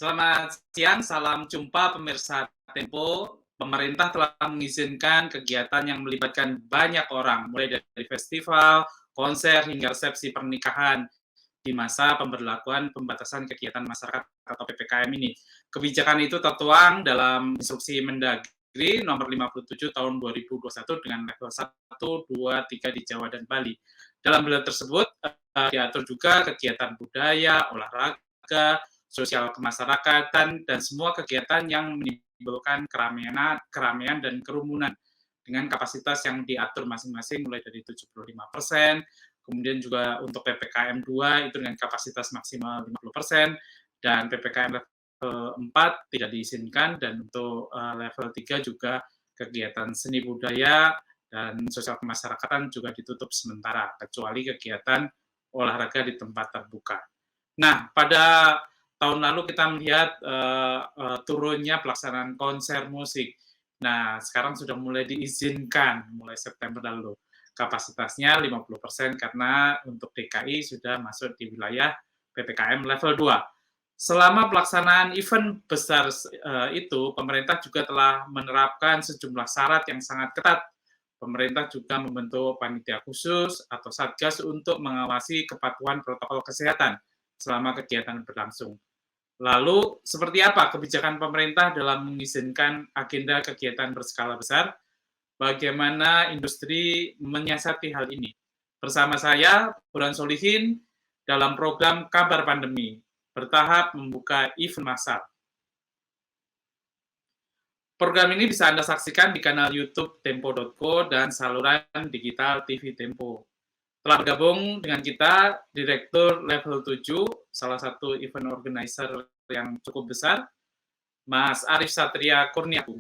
Selamat siang, salam jumpa pemirsa Tempo. Pemerintah telah mengizinkan kegiatan yang melibatkan banyak orang, mulai dari festival, konser, hingga resepsi pernikahan di masa pemberlakuan pembatasan kegiatan masyarakat atau PPKM ini. Kebijakan itu tertuang dalam Instruksi Mendagri nomor 57 tahun 2021 dengan level 1, 2, 3 di Jawa dan Bali. Dalam bulan tersebut diatur juga kegiatan budaya, olahraga, sosial kemasyarakatan, dan semua kegiatan yang menimbulkan keramaian dan kerumunan dengan kapasitas yang diatur masing-masing mulai dari 75%, kemudian juga untuk PPKM 2 itu dengan kapasitas maksimal 50%, dan PPKM level 4 tidak diizinkan, dan untuk level 3 juga kegiatan seni budaya dan sosial kemasyarakatan juga ditutup sementara, kecuali kegiatan olahraga di tempat terbuka. Nah, pada tahun lalu kita melihat turunnya pelaksanaan konser musik. Nah, sekarang sudah mulai diizinkan mulai September lalu. Kapasitasnya 50% karena untuk DKI sudah masuk di wilayah PPKM level 2. Selama pelaksanaan event besar itu, pemerintah juga telah menerapkan sejumlah syarat yang sangat ketat. Pemerintah juga membentuk panitia khusus atau satgas untuk mengawasi kepatuhan protokol kesehatan selama kegiatan berlangsung. Lalu, seperti apa kebijakan pemerintah dalam mengizinkan agenda kegiatan berskala besar? Bagaimana industri menyiasati hal ini? Bersama saya, Burhan Solihin, dalam program Kabar Pandemi, bertahap membuka event massal. Program ini bisa Anda saksikan di kanal YouTube Tempo.co dan saluran digital TV Tempo. Telah bergabung dengan kita Direktur Level 7, salah satu event organizer yang cukup besar, Mas Arif Satria Kurniawan.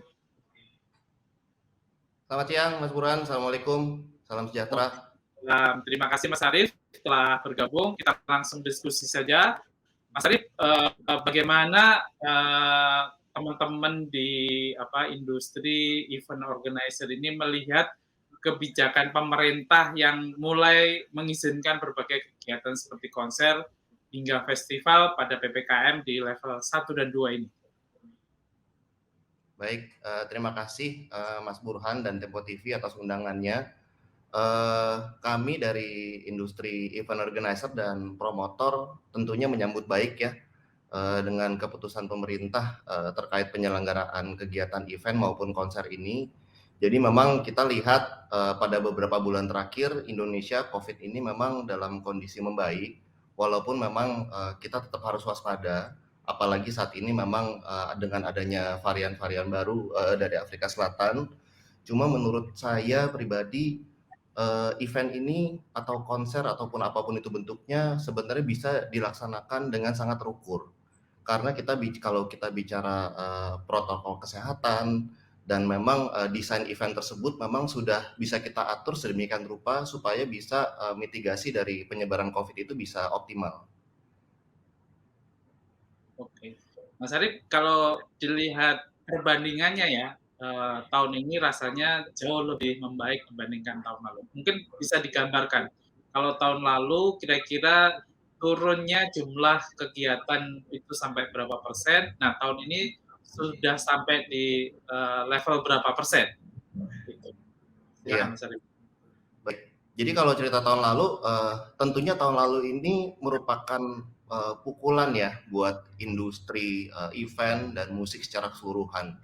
Selamat siang, Mas Burhan. Assalamualaikum. Salam sejahtera. Terima kasih Mas Arif telah bergabung. Kita langsung diskusi saja. Mas Arif, bagaimana teman-teman di industri event organizer ini melihat kebijakan pemerintah yang mulai mengizinkan berbagai kegiatan seperti konser hingga festival pada PPKM di level 1 dan 2 ini? Baik, terima kasih Mas Burhan dan Tempo TV atas undangannya. Kami dari industri event organizer dan promotor tentunya menyambut baik ya dengan keputusan pemerintah terkait penyelenggaraan kegiatan event maupun konser ini. Jadi memang kita lihat pada beberapa bulan terakhir Indonesia COVID ini memang dalam kondisi membaik, walaupun memang kita tetap harus waspada, apalagi saat ini memang dengan adanya varian-varian baru dari Afrika Selatan. Cuma menurut saya pribadi event ini atau konser ataupun apapun itu bentuknya sebenarnya bisa dilaksanakan dengan sangat terukur. Karena kalau kita bicara protokol kesehatan dan memang desain event tersebut memang sudah bisa kita atur sedemikian rupa supaya bisa mitigasi dari penyebaran COVID itu bisa optimal. Oke. Mas Arif, kalau dilihat perbandingannya ya, tahun ini rasanya jauh lebih membaik dibandingkan tahun lalu. Mungkin bisa digambarkan, kalau tahun lalu kira-kira turunnya jumlah kegiatan itu sampai berapa persen, nah tahun ini sudah sampai di level berapa persen? Gitu. Silakan Iya. Mas Arif. Baik, jadi kalau cerita tahun lalu, tentunya tahun lalu ini merupakan pukulan ya buat industri event dan musik secara keseluruhan.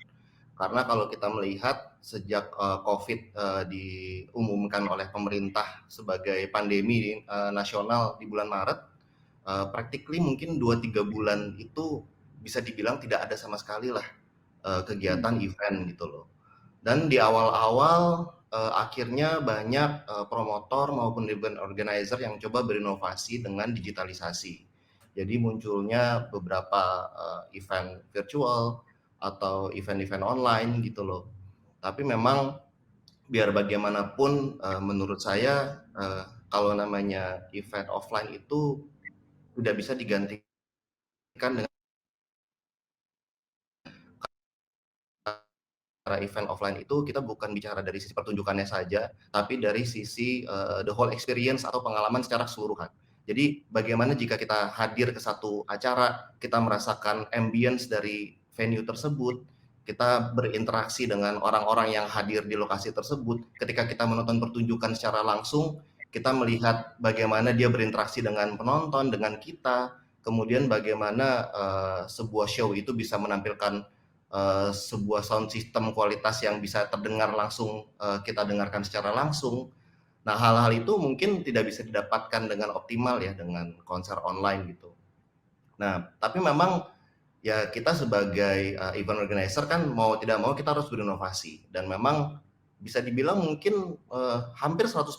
Karena kalau kita melihat sejak COVID diumumkan oleh pemerintah sebagai pandemi nasional di bulan Maret, practically mungkin 2-3 bulan itu bisa dibilang tidak ada sama sekali lah kegiatan event gitu loh. Dan di awal-awal akhirnya banyak promotor maupun event organizer yang coba berinovasi dengan digitalisasi. Jadi munculnya beberapa event virtual atau event-event online gitu loh. Tapi memang biar bagaimanapun menurut saya kalau namanya event offline itu tidak bisa digantikan dengan event offline itu kita bukan bicara dari sisi pertunjukannya saja, tapi dari sisi the whole experience atau pengalaman secara keseluruhan. Jadi bagaimana jika kita hadir ke satu acara, kita merasakan ambience dari venue tersebut, kita berinteraksi dengan orang-orang yang hadir di lokasi tersebut. Ketika kita menonton pertunjukan secara langsung, kita melihat bagaimana dia berinteraksi dengan penonton, dengan kita, kemudian bagaimana sebuah show itu bisa menampilkan sebuah sound system kualitas yang bisa terdengar langsung, kita dengarkan secara langsung. Nah, hal-hal itu mungkin tidak bisa didapatkan dengan optimal ya dengan konser online gitu. Nah, tapi memang ya kita sebagai event organizer kan mau tidak mau kita harus berinovasi, dan memang bisa dibilang mungkin hampir 100%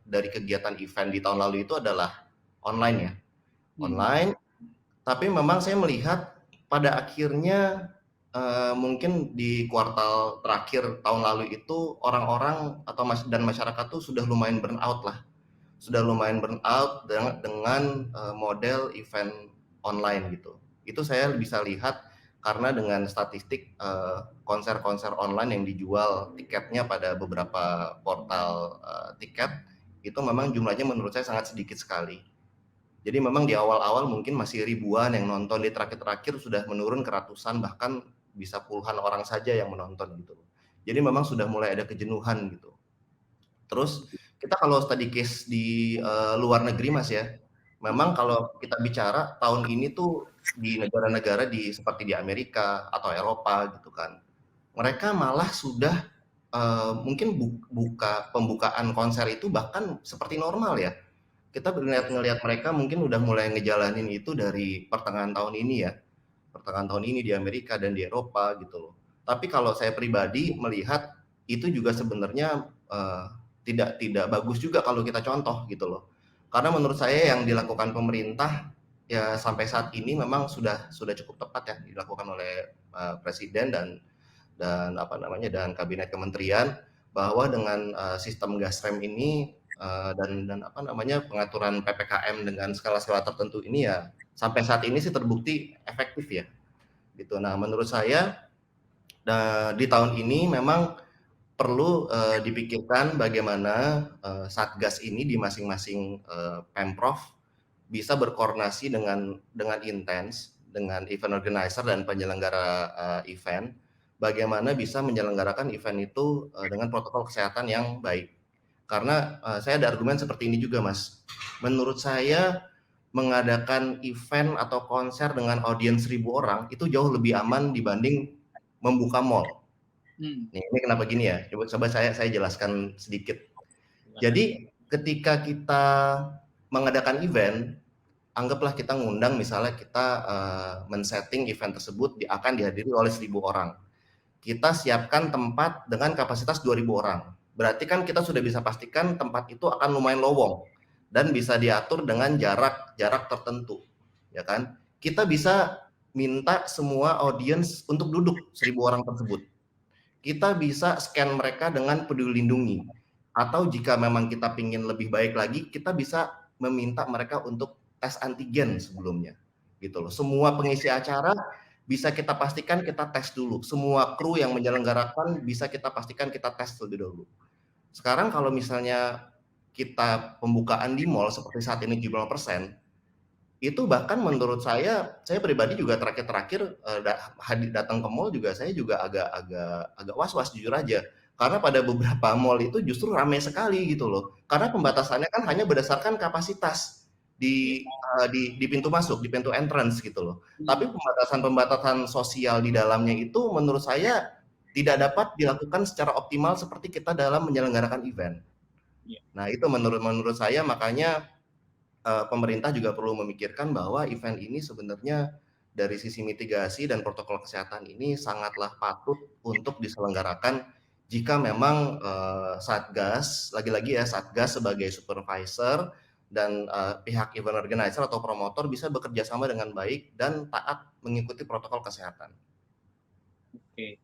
dari kegiatan event di tahun lalu itu adalah online ya. Online, tapi memang saya melihat pada akhirnya mungkin di kuartal terakhir tahun lalu itu orang-orang atau dan masyarakat tuh sudah lumayan burn out lah. Sudah lumayan burn out dengan model event online gitu. Itu saya bisa lihat karena dengan statistik konser-konser online yang dijual tiketnya pada beberapa portal tiket, itu memang jumlahnya menurut saya sangat sedikit sekali. Jadi memang di awal-awal mungkin masih ribuan yang nonton, di terakhir-terakhir sudah menurun ke ratusan, bahkan bisa puluhan orang saja yang menonton gitu. Jadi memang sudah mulai ada kejenuhan gitu. Terus kita kalau study case di luar negeri Mas ya, memang kalau kita bicara tahun ini tuh di negara-negara seperti di Amerika atau Eropa gitu kan, mereka malah sudah mungkin pembukaan konser itu bahkan seperti normal ya. Kita ngelihat mereka mungkin udah mulai ngejalanin itu dari pertengahan tahun ini ya. Pertengahan tahun ini di Amerika dan di Eropa gitu loh. Tapi kalau saya pribadi melihat itu juga sebenarnya tidak bagus juga kalau kita contoh gitu loh. Karena menurut saya yang dilakukan pemerintah ya sampai saat ini memang sudah cukup tepat ya dilakukan oleh presiden dan kabinet kementerian, bahwa dengan sistem gas rem ini dan pengaturan PPKM dengan skala-skala tertentu ini ya sampai saat ini sih terbukti efektif ya gitu. Nah, menurut saya di tahun ini memang perlu dipikirkan bagaimana Satgas ini di masing-masing Pemprov bisa berkoordinasi dengan intens dengan event organizer dan penyelenggara event, bagaimana bisa menyelenggarakan event itu dengan protokol kesehatan yang baik. Karena saya ada argumen seperti ini juga Mas. Menurut saya mengadakan event atau konser dengan audiens 1.000 orang itu jauh lebih aman dibanding membuka mall. Nih, ini kenapa gini ya? Coba saya jelaskan sedikit. Jadi ketika kita mengadakan event, anggaplah kita ngundang, misalnya kita men-setting event tersebut akan dihadiri oleh 1.000 orang. Kita siapkan tempat dengan kapasitas 2.000 orang. Berarti kan kita sudah bisa pastikan tempat itu akan lumayan lowong dan bisa diatur dengan jarak tertentu, ya kan? Kita bisa minta semua audiens untuk duduk 1.000 orang tersebut. Kita bisa scan mereka dengan Peduli Lindungi. Atau jika memang kita ingin lebih baik lagi, kita bisa meminta mereka untuk tes antigen sebelumnya. Gitu loh. Semua pengisi acara bisa kita pastikan kita tes dulu. Semua kru yang menyelenggarakan bisa kita pastikan kita tes terlebih dahulu. Sekarang kalau misalnya kita pembukaan di mall seperti saat ini 70%, itu bahkan menurut saya pribadi juga terakhir datang ke mall juga saya juga agak was-was jujur aja. Karena pada beberapa mall itu justru ramai sekali gitu loh. Karena pembatasannya kan hanya berdasarkan kapasitas di pintu masuk, di pintu entrance gitu loh. Tapi pembatasan sosial di dalamnya itu menurut saya tidak dapat dilakukan secara optimal seperti kita dalam menyelenggarakan event. Nah, itu menurut saya makanya pemerintah juga perlu memikirkan bahwa event ini sebenarnya dari sisi mitigasi dan protokol kesehatan ini sangatlah patut untuk diselenggarakan jika memang Satgas, lagi-lagi ya Satgas sebagai supervisor dan pihak event organizer atau promotor bisa bekerja sama dengan baik dan taat mengikuti protokol kesehatan. Oke.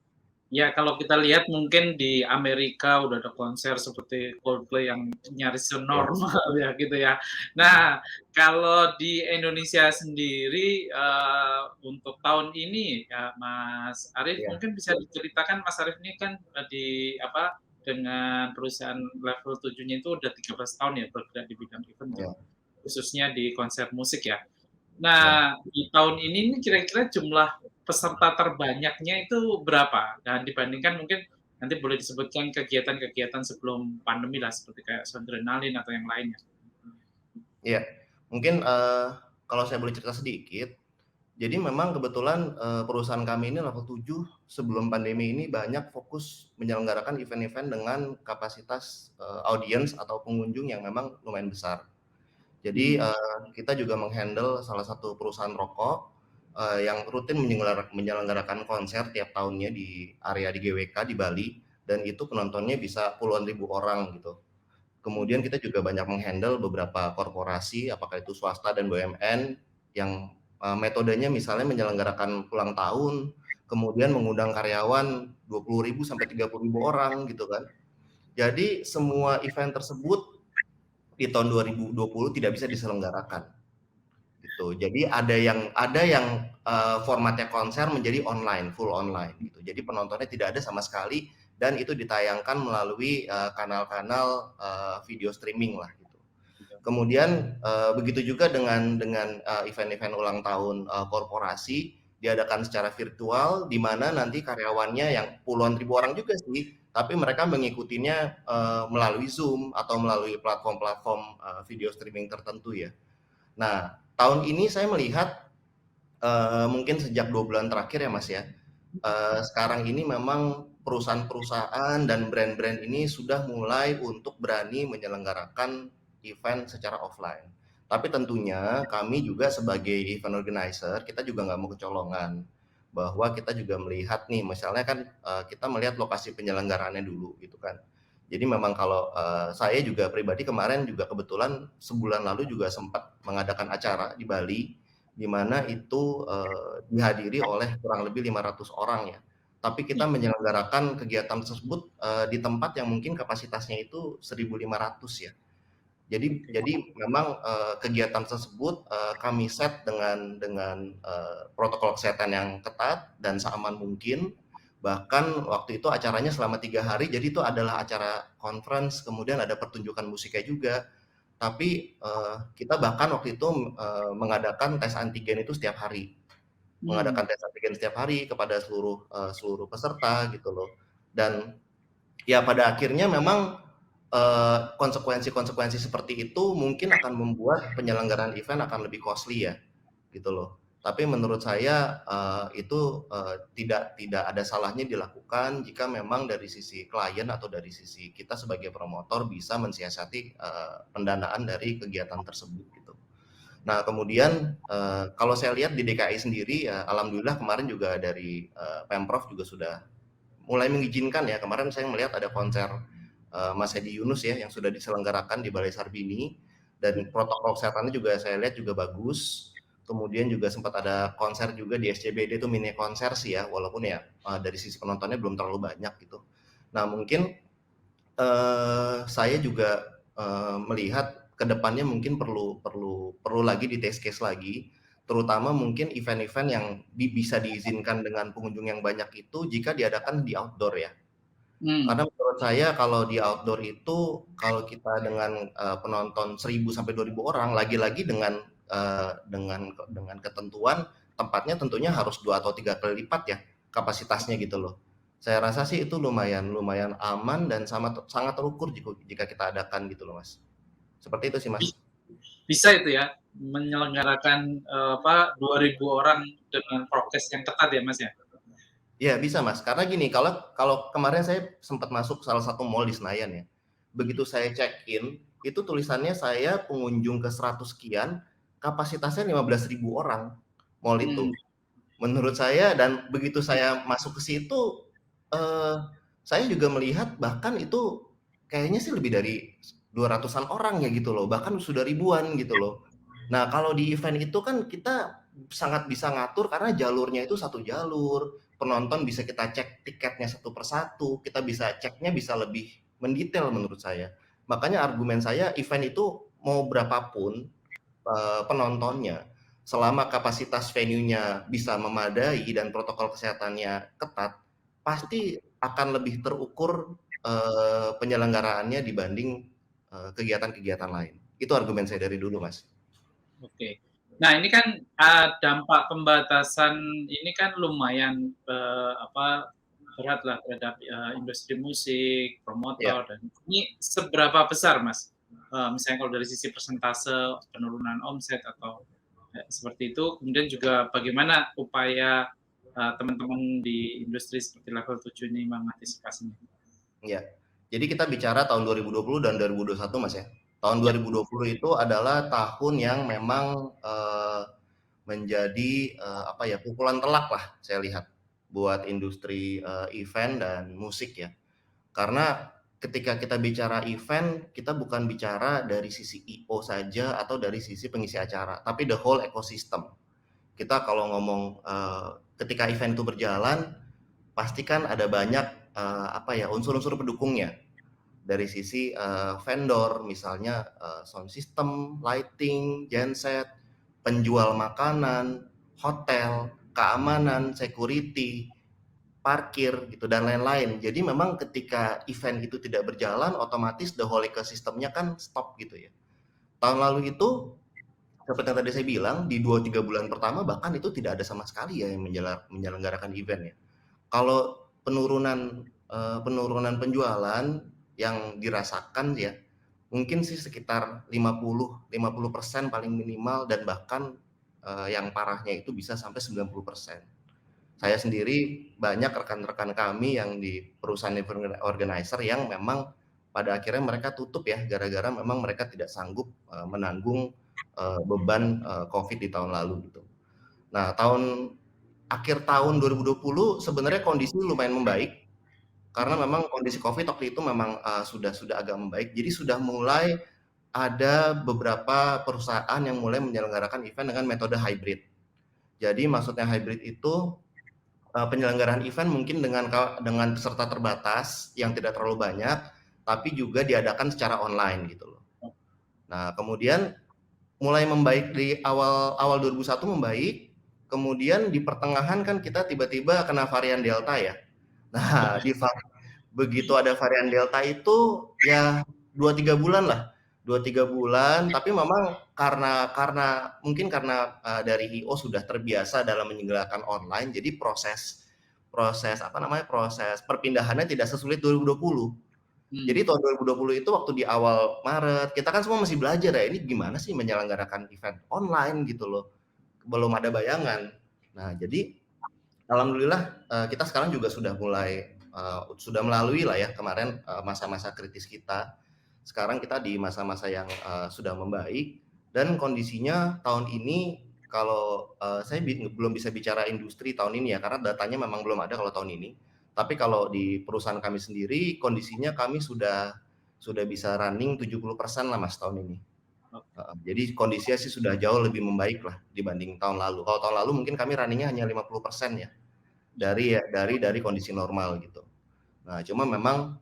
Ya, kalau kita lihat mungkin di Amerika udah ada konser seperti Coldplay yang nyaris normal ya gitu ya. Nah, kalau di Indonesia sendiri untuk tahun ini ya Mas Arief mungkin bisa diceritakan, Mas Arief ini kan dengan perusahaan level 7-nya itu udah 13 tahun ya bergerak di bidang event. khususnya di konser musik ya. Ya. Nah, di tahun ini nih kira-kira jumlah peserta terbanyaknya itu berapa? Dan dibandingkan mungkin nanti boleh disebutkan kegiatan-kegiatan sebelum pandemi lah, seperti kayak Soundrenalin atau yang lainnya. Iya, mungkin, kalau saya boleh cerita sedikit, jadi memang kebetulan, perusahaan kami ini level 7 sebelum pandemi ini banyak fokus menyelenggarakan event-event dengan kapasitas, audiens atau pengunjung yang memang lumayan besar. Jadi, Hmm. kita juga meng-handle salah satu perusahaan rokok, yang rutin menyelenggarakan konser tiap tahunnya di area di GWK di Bali, dan itu penontonnya bisa puluhan ribu orang gitu. Kemudian kita juga banyak meng-handle beberapa korporasi, apakah itu swasta dan BUMN, yang metodenya misalnya menyelenggarakan ulang tahun, kemudian mengundang karyawan 20.000 sampai 30.000 orang gitu kan. Jadi semua event tersebut di tahun 2020 tidak bisa diselenggarakan gitu. Jadi ada yang formatnya konser menjadi online, full online gitu. Jadi penontonnya tidak ada sama sekali dan itu ditayangkan melalui kanal-kanal video streaming lah gitu. Kemudian begitu juga dengan event-event ulang tahun korporasi diadakan secara virtual di mana nanti karyawannya yang puluhan ribu orang juga sih, tapi mereka mengikutinya melalui Zoom atau melalui platform-platform video streaming tertentu ya. Nah, tahun ini saya melihat mungkin sejak 2 bulan terakhir ya Mas ya, sekarang ini memang perusahaan-perusahaan dan brand-brand ini sudah mulai untuk berani menyelenggarakan event secara offline. Tapi tentunya kami juga sebagai event organizer, kita juga nggak mau kecolongan, bahwa kita juga melihat nih, misalnya kan kita melihat lokasi penyelenggaraannya dulu gitu kan. Jadi memang kalau saya juga pribadi kemarin juga kebetulan sebulan lalu juga sempat mengadakan acara di Bali, di mana itu dihadiri oleh kurang lebih 500 orang ya. Tapi kita menyelenggarakan kegiatan tersebut di tempat yang mungkin kapasitasnya itu 1.500 ya. Jadi memang kegiatan tersebut kami set dengan protokol kesehatan yang ketat dan seaman mungkin. Bahkan waktu itu acaranya selama 3 hari, jadi itu adalah acara conference, kemudian ada pertunjukan musiknya juga. Tapi kita bahkan waktu itu mengadakan tes antigen itu setiap hari, Hmm. mengadakan tes antigen setiap hari kepada seluruh peserta gitu loh. Dan ya pada akhirnya memang konsekuensi-konsekuensi seperti itu mungkin akan membuat penyelenggaraan event akan lebih costly ya, gitu loh. Tapi menurut saya itu tidak ada salahnya dilakukan jika memang dari sisi klien atau dari sisi kita sebagai promotor bisa mensiasati pendanaan dari kegiatan tersebut gitu. Nah kemudian kalau saya lihat di DKI sendiri ya alhamdulillah kemarin juga dari Pemprov juga sudah mulai mengizinkan ya. Kemarin saya melihat ada konser Mas Hedi Yunus ya yang sudah diselenggarakan di Balai Sarbini dan protokol kesehatannya juga saya lihat juga bagus. Kemudian juga sempat ada konser juga di SCBD itu mini konser sih ya, walaupun ya dari sisi penontonnya belum terlalu banyak gitu. Nah mungkin saya juga melihat kedepannya mungkin perlu lagi di test case lagi, terutama mungkin event-event yang bisa diizinkan dengan pengunjung yang banyak itu jika diadakan di outdoor ya. Hmm. Karena menurut saya kalau di outdoor itu kalau kita dengan penonton 1.000 sampai 2.000 orang, lagi-lagi dengan ketentuan tempatnya tentunya harus 2 atau 3 kali lipat ya kapasitasnya gitu loh. Saya rasa sih itu lumayan lumayan aman dan sangat terukur jika kita adakan gitu loh Mas. Seperti itu sih Mas. Bisa itu ya, menyelenggarakan 2.000 orang dengan prokes yang ketat ya Mas ya? Iya bisa Mas, karena gini, kalau kalau kemarin saya sempat masuk salah satu mall di Senayan ya. Begitu saya check in, itu tulisannya saya pengunjung ke 100 sekian, kapasitasnya 15.000 orang mall Hmm. itu. Menurut saya dan begitu saya masuk ke situ, eee, saya juga melihat bahkan itu kayaknya sih lebih dari 200-an orang ya gitu loh, bahkan sudah ribuan gitu loh. Nah, kalau di event itu kan kita sangat bisa ngatur karena jalurnya itu satu jalur, penonton bisa kita cek tiketnya satu persatu, kita bisa ceknya bisa lebih mendetail menurut saya. Makanya argumen saya event itu mau berapapun penontonnya, selama kapasitas venue-nya bisa memadai dan protokol kesehatannya ketat, pasti akan lebih terukur penyelenggaraannya dibanding kegiatan-kegiatan lain. Itu argumen saya dari dulu, Mas. Oke. Nah, ini kan dampak pembatasan ini kan lumayan berat lah terhadap industri musik, Ya. promotor, dan ini seberapa besar, Mas? Misalnya kalau dari sisi persentase penurunan omset atau seperti itu, kemudian juga bagaimana upaya teman-teman di industri seperti level 7 ini mengantisipasinya? Ya. Jadi kita bicara tahun 2020 dan 2021, Mas ya. Tahun Ya. 2020 itu adalah tahun yang memang menjadi pukulan telak lah saya lihat buat industri event dan musik ya. Karena ketika kita bicara event, kita bukan bicara dari sisi I.O. saja atau dari sisi pengisi acara, tapi the whole ecosystem. Kita kalau ngomong ketika event itu berjalan, pastikan ada banyak unsur-unsur pendukungnya. Dari sisi vendor, misalnya sound system, lighting, genset, penjual makanan, hotel, keamanan, security, parkir gitu dan lain-lain. Jadi memang ketika event itu tidak berjalan, otomatis the whole ecosystem-nya kan stop gitu ya. Tahun lalu itu seperti yang tadi saya bilang, di 2-3 bulan pertama bahkan itu tidak ada sama sekali ya yang menyelenggarakan event ya. Kalau penurunan penjualan yang dirasakan ya, mungkin sih sekitar 50% paling minimal, dan bahkan yang parahnya itu bisa sampai 90%. Saya sendiri banyak rekan-rekan kami yang di perusahaan event organizer yang memang pada akhirnya mereka tutup ya, gara-gara memang mereka tidak sanggup menanggung beban COVID di tahun lalu gitu. Nah, akhir tahun 2020 sebenarnya kondisi lumayan membaik karena memang kondisi COVID waktu itu memang sudah agak membaik. Jadi sudah mulai ada beberapa perusahaan yang mulai menyelenggarakan event dengan metode hybrid. Jadi maksudnya hybrid itu penyelenggaraan event mungkin dengan peserta terbatas yang tidak terlalu banyak, tapi juga diadakan secara online gitu loh. Nah, kemudian mulai membaik di awal 2021 membaik, kemudian di pertengahan kan kita tiba-tiba kena varian Delta ya. Nah, begitu ada varian Delta itu ya 2-3 bulan lah. 2-3 bulan, tapi memang karena mungkin karena dari I.O. sudah terbiasa dalam menyelenggarakan online, jadi proses perpindahannya tidak sesulit 2020. Jadi tahun 2020 itu waktu di awal Maret, kita kan semua masih belajar ya, ini gimana sih menyelenggarakan event online gitu loh. Belum ada bayangan. Nah, jadi alhamdulillah kita sekarang juga sudah melalui lah ya kemarin masa-masa kritis kita. Sekarang kita di masa-masa yang sudah membaik, dan kondisinya tahun ini kalau saya belum bisa bicara industri tahun ini ya, karena datanya memang belum ada kalau tahun ini. Tapi kalau di perusahaan kami sendiri, kondisinya kami sudah bisa running 70% lah Mas tahun ini. Jadi kondisinya sih sudah jauh lebih membaik lah dibanding tahun lalu. Kalau tahun lalu mungkin kami runningnya hanya 50% ya dari kondisi normal gitu. Nah, cuma memang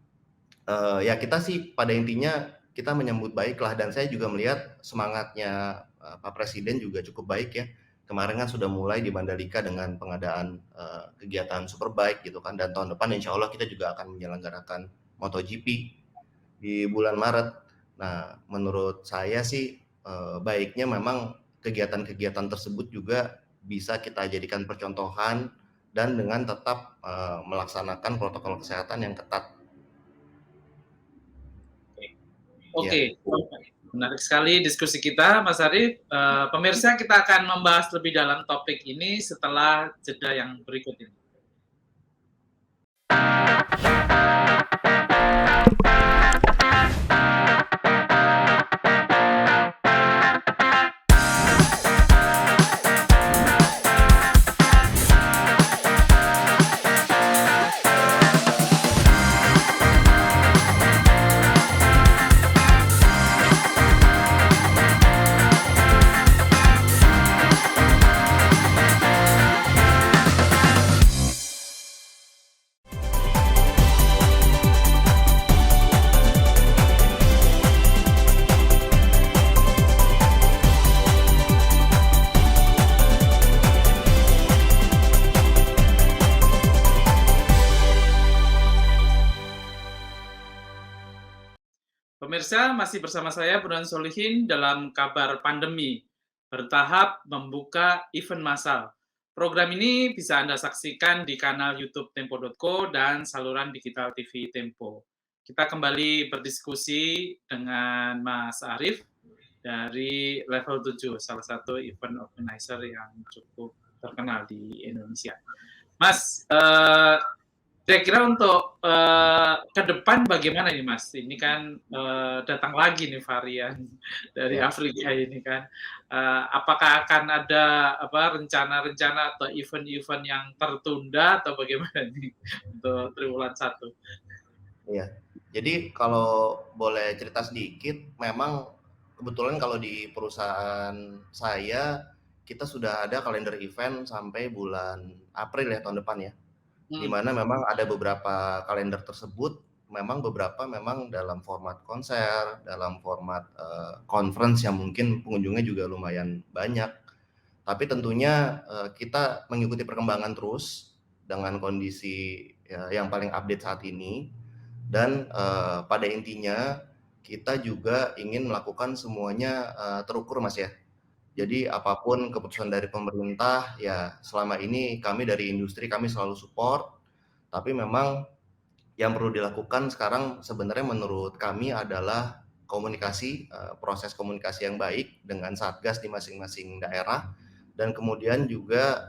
ya kita sih pada intinya kita menyambut baik lah, dan saya juga melihat semangatnya Pak Presiden juga cukup baik ya. Kemarin kan sudah mulai di Mandalika dengan pengadaan kegiatan Superbike gitu kan, dan tahun depan insya Allah kita juga akan menyelenggarakan MotoGP di bulan Maret. Nah, menurut saya sih baiknya memang kegiatan-kegiatan tersebut juga bisa kita jadikan percontohan dan dengan tetap melaksanakan protokol kesehatan yang ketat. Oke. Menarik sekali diskusi kita, Mas Arif. Pemirsa, kita akan membahas lebih dalam topik ini setelah jeda yang berikut ini. pemirsa, masih bersama saya Burhan Solihin dalam kabar pandemi, bertahap membuka event massal. Program ini bisa Anda saksikan di kanal YouTube Tempo.co dan saluran digital TV Tempo. Kita kembali berdiskusi dengan Mas Arief dari Level 7, salah satu event organizer yang cukup terkenal di Indonesia. Mas, kira-kira untuk ke depan bagaimana nih Mas? Ini kan datang lagi nih varian dari Afrika ini kan. Apakah akan ada rencana-rencana atau event-event yang tertunda atau bagaimana nih untuk triwulan 1? Iya. Jadi kalau boleh cerita sedikit, memang kebetulan kalau di perusahaan saya kita sudah ada kalender event sampai bulan April ya tahun depan ya. Di mana memang ada beberapa kalender tersebut, memang beberapa memang dalam format konser, dalam format conference yang mungkin pengunjungnya juga lumayan banyak. Tapi tentunya kita mengikuti perkembangan terus dengan kondisi yang paling update saat ini. Dan pada intinya kita juga ingin melakukan semuanya terukur Mas ya. Jadi apapun keputusan dari pemerintah ya selama ini kami dari industri kami selalu support. Tapi memang yang perlu dilakukan sekarang sebenarnya menurut kami adalah komunikasi, proses komunikasi yang baik dengan Satgas di masing-masing daerah dan kemudian juga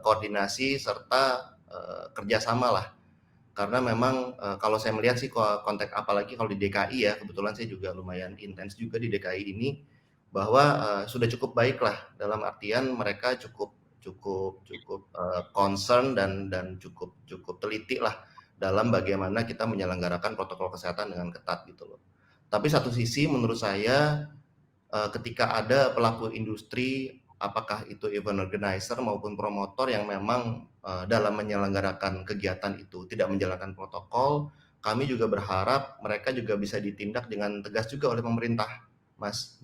koordinasi serta kerjasama lah. Karena memang kalau saya melihat sih konteks apalagi kalau di DKI ya, kebetulan saya juga lumayan intens juga di DKI ini, bahwa sudah cukup baik lah dalam artian mereka cukup concern dan cukup teliti lah dalam bagaimana kita menyelenggarakan protokol kesehatan dengan ketat gitu loh. Tapi satu sisi menurut saya ketika ada pelaku industri apakah itu event organizer maupun promotor yang memang dalam menyelenggarakan kegiatan itu tidak menjalankan protokol, kami juga berharap mereka juga bisa ditindak dengan tegas juga oleh pemerintah, Mas.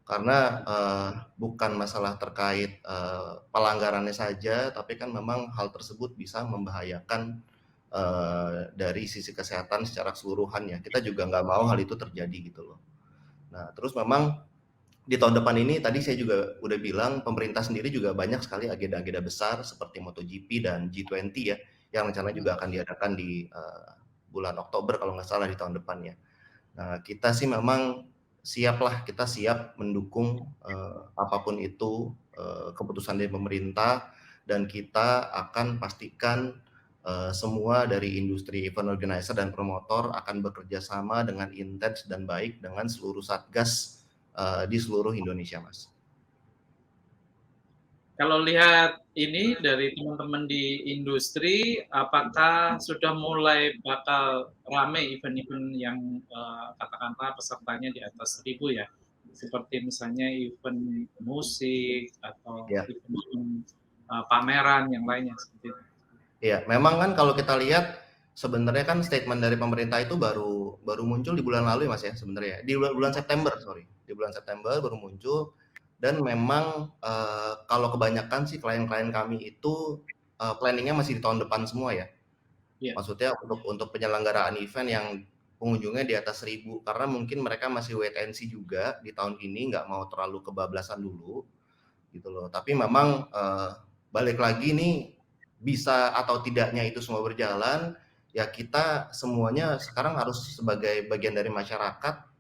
Karena bukan masalah terkait pelanggarannya saja, tapi kan memang hal tersebut bisa membahayakan dari sisi kesehatan secara keseluruhan ya. Kita juga nggak mau hal itu terjadi gitu loh. Nah, terus memang di tahun depan ini tadi saya juga udah bilang pemerintah sendiri juga banyak sekali agenda-agenda besar seperti MotoGP dan G20 ya yang rencananya juga akan diadakan di bulan Oktober kalau nggak salah di tahun depannya. Nah kita sih memang kita siap mendukung apapun itu keputusan dari pemerintah dan kita akan pastikan semua dari industri event organizer dan promotor akan bekerja sama dengan intens dan baik dengan seluruh satgas di seluruh Indonesia, Mas. Kalau lihat ini dari teman-teman di industri, apakah sudah mulai bakal ramai event-event yang katakanlah pesertanya di atas 1.000 ya? Seperti misalnya event musik atau event pameran yang lainnya seperti itu. Iya, memang kan kalau kita lihat sebenarnya kan statement dari pemerintah itu baru muncul di bulan lalu ya Mas ya sebenarnya. Di bulan September, sorry. Di bulan September baru muncul dan memang kalau kebanyakan sih klien-klien kami itu planningnya masih di tahun depan semua ya. Yeah. Maksudnya untuk penyelenggaraan event yang pengunjungnya di atas 1.000 karena mungkin mereka masih wait and see juga di tahun ini nggak mau terlalu kebablasan dulu gitu loh. Tapi memang balik lagi nih bisa atau tidaknya itu semua berjalan ya kita semuanya sekarang harus sebagai bagian dari masyarakat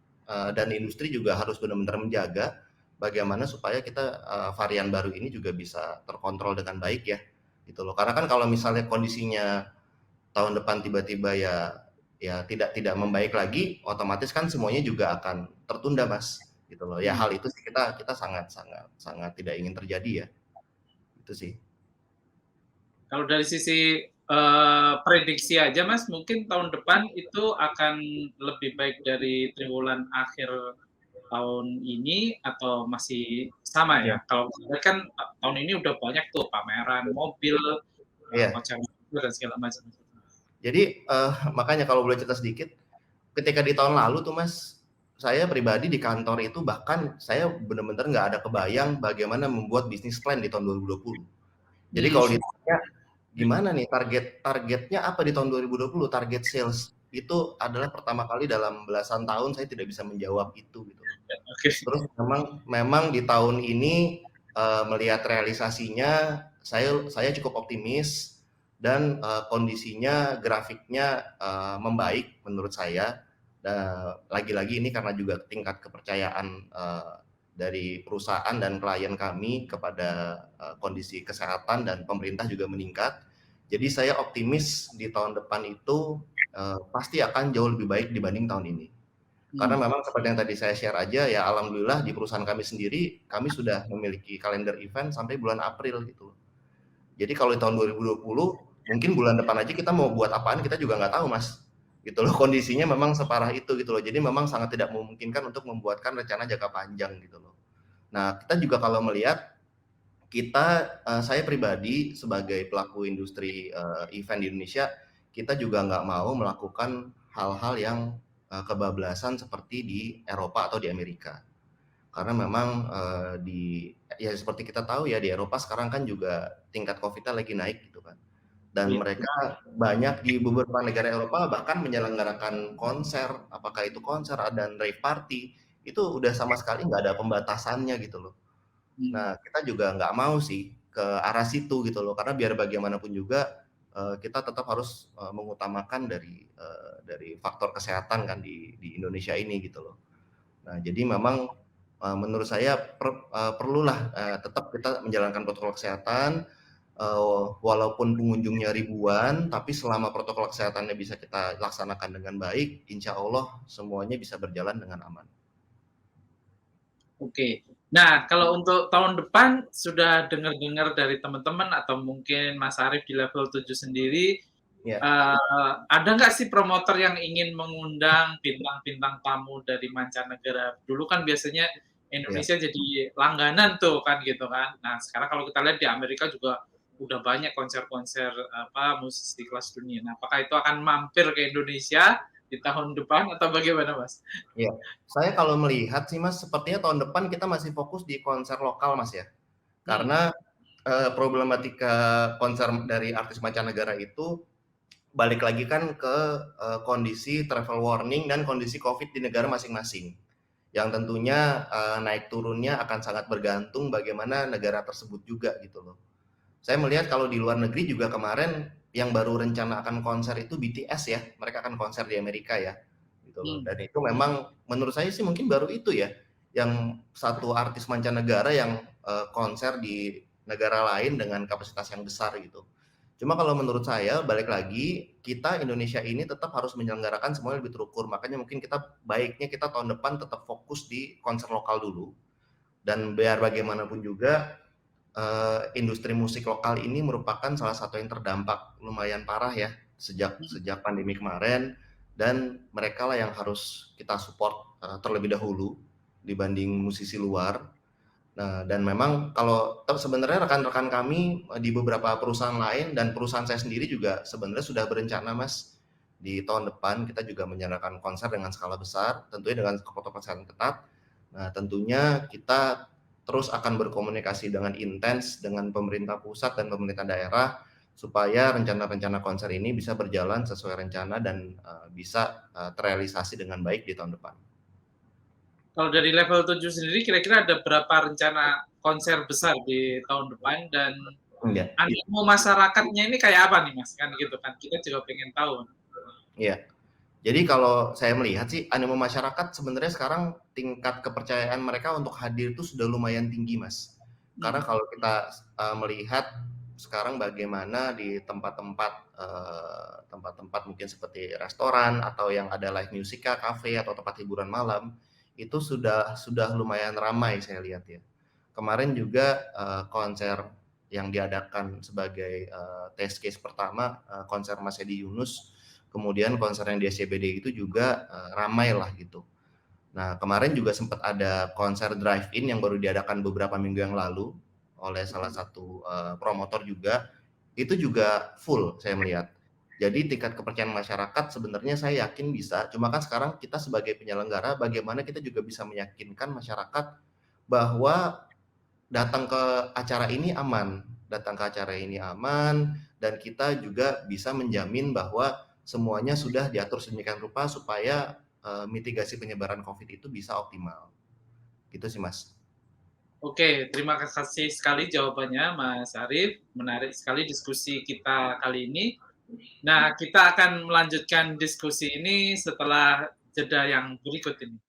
dan industri juga harus benar-benar menjaga bagaimana supaya kita varian baru ini juga bisa terkontrol dengan baik ya gitu loh. Karena kan kalau misalnya kondisinya tahun depan tiba-tiba ya tidak membaik lagi, otomatis kan semuanya juga akan tertunda Mas gitu loh. Ya hal itu sih kita sangat tidak ingin terjadi ya. Itu sih. Kalau dari sisi prediksi aja Mas, mungkin tahun depan itu akan lebih baik dari triwulan akhir tahun ini atau masih sama ya? Kalau kan tahun ini udah banyak tuh pameran mobil, konser dan segala macam. Jadi makanya kalau boleh cerita sedikit, ketika di tahun lalu tuh Mas, saya pribadi di kantor itu bahkan saya benar-benar nggak ada kebayang bagaimana membuat bisnis plan di tahun 2020. Jadi kalau ditanya gimana nih targetnya apa di tahun 2020, target sales. Itu adalah pertama kali dalam belasan tahun saya tidak bisa menjawab itu gitu loh. Oke. Terus memang di tahun ini melihat realisasinya saya cukup optimis dan kondisinya grafiknya membaik menurut saya. Lagi-lagi ini karena juga tingkat kepercayaan dari perusahaan dan klien kami kepada kondisi kesehatan dan pemerintah juga meningkat. Jadi saya optimis di tahun depan itu pasti akan jauh lebih baik dibanding tahun ini. Karena memang seperti yang tadi saya share aja ya, alhamdulillah di perusahaan kami sendiri kami sudah memiliki kalender event sampai bulan April gitu. Jadi kalau di tahun 2020 mungkin bulan depan aja kita mau buat apaan kita juga nggak tahu mas. Gitu loh, kondisinya memang separah itu gitu loh. Jadi memang sangat tidak memungkinkan untuk membuatkan rencana jangka panjang gitu loh. Nah kita juga kalau melihat saya pribadi sebagai pelaku industri event di Indonesia, kita juga nggak mau melakukan hal-hal yang kebablasan seperti di Eropa atau di Amerika. Karena memang ya seperti kita tahu ya di Eropa sekarang kan juga tingkat COVID-nya lagi naik gitu kan. Dan mereka banyak di beberapa negara Eropa bahkan menyelenggarakan konser, apakah itu konser dan rave party, itu udah sama sekali nggak ada pembatasannya gitu loh. Nah, kita juga nggak mau sih ke arah situ gitu loh, karena biar bagaimanapun juga kita tetap harus mengutamakan dari faktor kesehatan kan di Indonesia ini gitu loh. Nah, jadi memang menurut saya perlulah tetap kita menjalankan protokol kesehatan, walaupun pengunjungnya ribuan, tapi selama protokol kesehatannya bisa kita laksanakan dengan baik, insya Allah semuanya bisa berjalan dengan aman. Oke. Nah, kalau untuk tahun depan sudah dengar-dengar dari teman-teman atau mungkin Mas Arief di level 7 sendiri, Ya. Ada nggak sih promotor yang ingin mengundang bintang-bintang tamu dari mancanegara? Dulu kan biasanya Indonesia jadi langganan tuh kan gitu kan. Nah, sekarang kalau kita lihat di Amerika juga udah banyak konser-konser musisi kelas dunia. Nah, apakah itu akan mampir ke Indonesia di tahun depan atau bagaimana, Mas? Iya, saya kalau melihat sih Mas, sepertinya tahun depan kita masih fokus di konser lokal Mas ya. Karena problematika konser dari artis mancanegara itu balik lagi kan ke kondisi travel warning dan kondisi COVID di negara masing-masing. Yang tentunya naik turunnya akan sangat bergantung bagaimana negara tersebut juga gitu loh. Saya melihat kalau di luar negeri juga kemarin yang baru rencana akan konser itu BTS ya, mereka akan konser di Amerika ya. Gitu loh. Dan itu memang menurut saya sih mungkin baru itu ya, yang satu artis mancanegara yang konser di negara lain dengan kapasitas yang besar gitu. Cuma kalau menurut saya balik lagi kita Indonesia ini tetap harus menyelenggarakan semuanya lebih terukur. Makanya mungkin baiknya kita tahun depan tetap fokus di konser lokal dulu. Dan biar bagaimanapun juga industri musik lokal ini merupakan salah satu yang terdampak lumayan parah ya sejak pandemi kemarin, dan mereka lah yang harus kita support terlebih dahulu dibanding musisi luar. Nah, dan memang kalau sebenarnya rekan-rekan kami di beberapa perusahaan lain dan perusahaan saya sendiri juga sebenarnya sudah berencana Mas, di tahun depan kita juga menyelenggarakan konser dengan skala besar, tentunya dengan protokol kesehatan ketat. Nah, tentunya kita terus akan berkomunikasi dengan intens dengan pemerintah pusat dan pemerintah daerah supaya rencana-rencana konser ini bisa berjalan sesuai rencana dan bisa terrealisasi dengan baik di tahun depan. Kalau dari level 7 sendiri kira-kira ada berapa rencana konser besar di tahun depan dan animo masyarakatnya ini kayak apa nih Mas? Kan gitu kan, kita juga pengen tahu. Iya. Jadi kalau saya melihat sih animo masyarakat sebenarnya sekarang tingkat kepercayaan mereka untuk hadir itu sudah lumayan tinggi Mas. Karena kalau kita melihat sekarang bagaimana di tempat-tempat mungkin seperti restoran atau yang ada live music, kafe atau tempat hiburan malam itu sudah lumayan ramai saya lihat ya. Kemarin juga konser yang diadakan sebagai test case pertama konser Mas Edi Yunus, kemudian konser yang di SCBD itu juga ramai lah gitu. Nah kemarin juga sempat ada konser drive-in yang baru diadakan beberapa minggu yang lalu oleh salah satu promotor juga, itu juga full saya melihat. Jadi tingkat kepercayaan masyarakat sebenarnya saya yakin bisa, cuma kan sekarang kita sebagai penyelenggara bagaimana kita juga bisa meyakinkan masyarakat bahwa datang ke acara ini aman. datang ke acara ini aman, dan kita juga bisa menjamin bahwa semuanya sudah diatur sedemikian rupa supaya mitigasi penyebaran COVID itu bisa optimal. Gitu sih, Mas. Oke, terima kasih sekali jawabannya Mas Arief. Menarik sekali diskusi kita kali ini. Nah, kita akan melanjutkan diskusi ini setelah jeda yang berikut ini.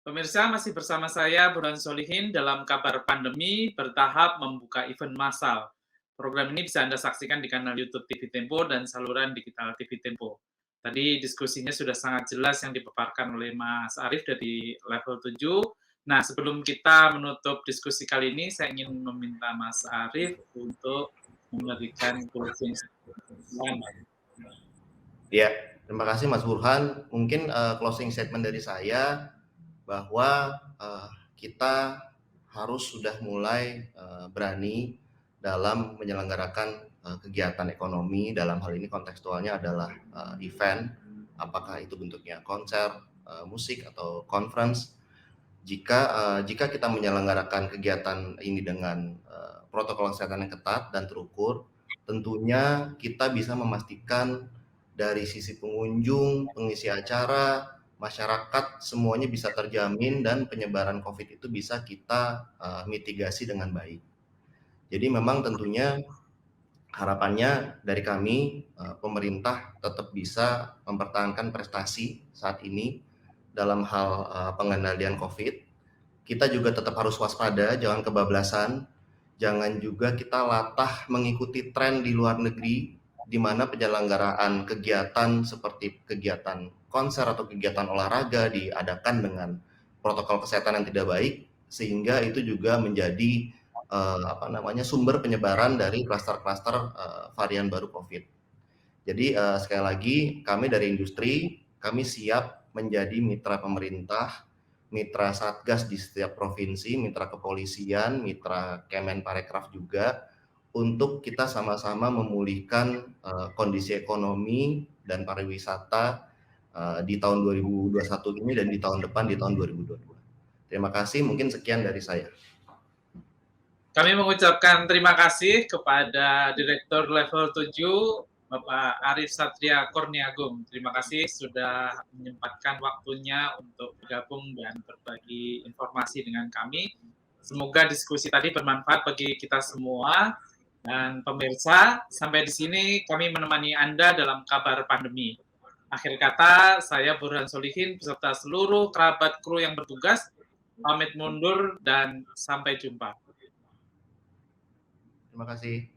Pemirsa, masih bersama saya Burhan Solihin dalam Kabar Pandemi bertahap membuka event massal. Program ini bisa Anda saksikan di kanal YouTube TV Tempo dan saluran digital TV Tempo. Tadi diskusinya sudah sangat jelas yang dipaparkan oleh Mas Arief dari level 7. Nah, sebelum kita menutup diskusi kali ini, saya ingin meminta Mas Arief untuk memberikan closing statement. Ya, terima kasih Mas Burhan. Mungkin closing statement dari saya bahwa kita harus sudah mulai berani dalam menyelenggarakan kegiatan ekonomi. Dalam hal ini kontekstualnya adalah event, apakah itu bentuknya konser, musik atau conference. Jika kita menyelenggarakan kegiatan ini dengan protokol kesehatan yang ketat dan terukur, tentunya kita bisa memastikan dari sisi pengunjung, pengisi acara, masyarakat semuanya bisa terjamin dan penyebaran COVID itu bisa kita mitigasi dengan baik. Jadi memang tentunya harapannya dari kami pemerintah tetap bisa mempertahankan prestasi saat ini dalam hal pengendalian COVID. Kita juga tetap harus waspada, jangan kebablasan, jangan juga kita latah mengikuti tren di luar negeri di mana penyelenggaraan kegiatan seperti kegiatan konser atau kegiatan olahraga diadakan dengan protokol kesehatan yang tidak baik, sehingga itu juga menjadi sumber penyebaran dari klaster-klaster varian baru COVID. Jadi sekali lagi kami dari industri, kami siap menjadi mitra pemerintah, mitra satgas di setiap provinsi, mitra kepolisian, mitra Kemenparekraf juga, untuk kita sama-sama memulihkan kondisi ekonomi dan pariwisata di tahun 2021 ini dan di tahun depan, di tahun 2022. Terima kasih, mungkin sekian dari saya. Kami mengucapkan terima kasih kepada Direktur Level 7, Bapak Arief Satria Kurniagung. Terima kasih sudah menyempatkan waktunya untuk bergabung dan berbagi informasi dengan kami. Semoga diskusi tadi bermanfaat bagi kita semua. Dan pemirsa, sampai di sini kami menemani Anda dalam Kabar Pandemi. Akhir kata, saya Burhan Solihin beserta seluruh kerabat kru yang bertugas, pamit mundur dan sampai jumpa. Terima kasih.